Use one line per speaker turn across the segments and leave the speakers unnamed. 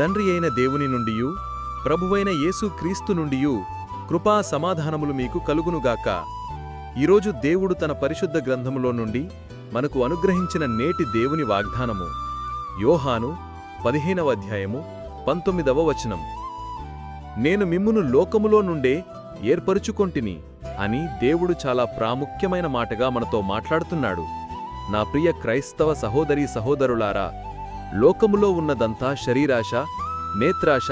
తండ్రి అయిన దేవుని నుండియు ప్రభువైన యేసు క్రీస్తు నుండియు కృపా సమాధానములు మీకు కలుగునుగాక. ఈరోజు దేవుడు తన పరిశుద్ధ గ్రంథములో నుండి మనకు అనుగ్రహించిన నేటి దేవుని వాగ్దానము యోహాను 15వ అధ్యాయము 19వ వచనం. నేను మిమ్మును లోకములో నుండే ఏర్పరుచుకొంటిని అని దేవుడు చాలా ప్రాముఖ్యమైన మాటగా మనతో మాట్లాడుతున్నాడు. నా ప్రియ క్రైస్తవ సహోదరీ సహోదరులారా, లోకములో ఉన్నదంతా శరీరాశ, నేత్రాశ,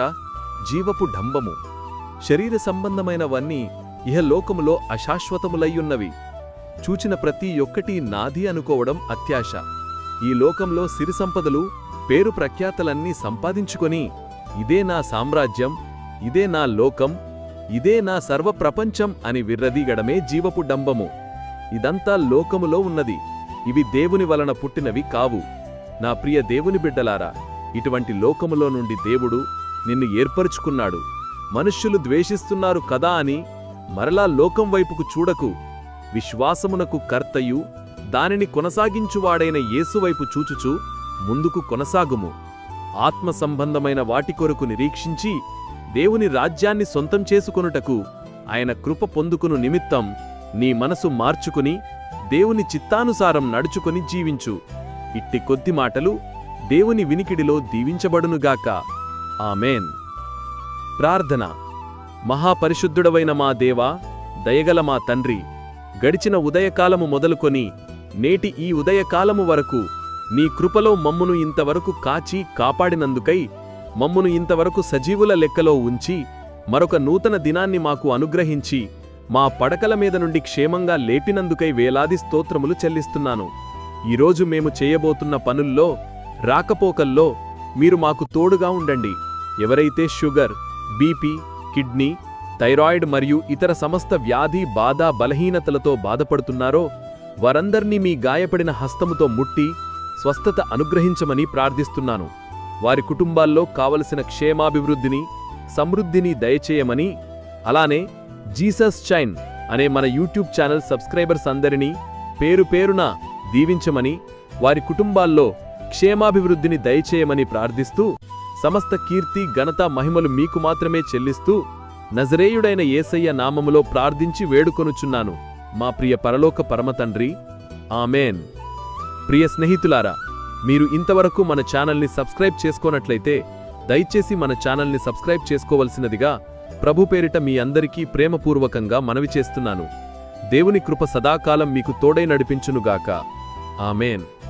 జీవపు డంబము. శరీర సంబంధమైనవన్నీ ఇహలోకములో అశాశ్వతములయ్యున్నవి. చూచిన ప్రతి ఒక్కటి నాది అనుకోవడం అత్యాశ. ఈ లోకంలో సిరి సంపదలు, పేరు ప్రఖ్యాతలన్నీ సంపాదించుకొని ఇదే నా సామ్రాజ్యం, ఇదే నా లోకం, ఇదే నా సర్వప్రపంచం అని విర్రదీగడమే జీవపు డంబము. ఇదంతా లోకములో ఉన్నది. ఇవి దేవుని వలన పుట్టినవి కావు. నా ప్రియ దేవుని బిడ్డలారా, ఇటువంటి లోకములో నుండి దేవుడు నిన్ను ఏర్పరుచుకున్నాడు. మనుష్యులు ద్వేషిస్తున్నారు కదా అని మరలా లోకం వైపుకు చూడకు. విశ్వాసమునకు కర్తయు దానిని కొనసాగించువాడైన యేసువైపు చూచుచు ముందుకు కొనసాగుము. ఆత్మ సంబంధమైన వాటి కొరకు నిరీక్షించి దేవుని రాజ్యాన్ని సొంతం చేసుకొనుటకు ఆయన కృప పొందుకును నిమిత్తం నీ మనసు మార్చుకుని దేవుని చిత్తానుసారం నడుచుకొని జీవించు. ఇట్టి కొద్ది మాటలు దేవుని వినికిడిలో దీవించబడునుగాక. ఆమేన్. ప్రార్థన. మహాపరిశుద్ధుడవైన మా దేవా, దయగల మా తండ్రి, గడిచిన ఉదయకాలము మొదలుకొని నేటి ఈ ఉదయకాలము వరకు నీ కృపలో మమ్మును ఇంతవరకు కాచి కాపాడినందుకై, మమ్మును ఇంతవరకు సజీవుల లెక్కలో ఉంచి మరొక నూతన దినాన్ని మాకు అనుగ్రహించి మా పడకల మీద నుండి క్షేమంగా లేపినందుకై వేలాది స్తోత్రములు చెల్లిస్తున్నాను. ఈరోజు మేము చేయబోతున్న పనుల్లో, రాకపోకల్లో మీరు మాకు తోడుగా ఉండండి. ఎవరైతే షుగర్, బీపీ, కిడ్నీ, థైరాయిడ్ మరియు ఇతర సమస్త వ్యాధి, బాధ, బలహీనతలతో బాధపడుతున్నారో వారందర్నీ మీ గాయపడిన హస్తముతో ముట్టి స్వస్థత అనుగ్రహించమని ప్రార్థిస్తున్నాను. వారి కుటుంబాల్లో కావలసిన క్షేమాభివృద్ధిని, సమృద్ధిని దయచేయమని, అలానే జీసస్ చైన్ అనే మన యూట్యూబ్ ఛానల్ సబ్స్క్రైబర్స్ అందరినీ పేరు పేరున దీవించమని, వారి కుటుంబాల్లో క్షేమాభివృద్ధిని దయచేయమని ప్రార్థిస్తూ, సమస్త కీర్తి, ఘనత, మహిమలు మీకు మాత్రమే చెల్లిస్తూ నజరేయుడైన యేసయ్య నామములో ప్రార్థించి వేడుకొనుచున్నాను మా ప్రియ పరలోక పరమతండ్రి. ఆమేన్. ప్రియ స్నేహితులారా, మీరు ఇంతవరకు మన ఛానల్ని సబ్స్క్రైబ్ చేసుకోనట్లయితే దయచేసి మన ఛానల్ని సబ్స్క్రైబ్ చేసుకోవలసినదిగా ప్రభు పేరిట మీ అందరికీ ప్రేమపూర్వకంగా మనవి చేస్తున్నాను. దేవుని కృప సదాకాలం మీకు తోడై నడిపించునుగాక. ఆమేన్.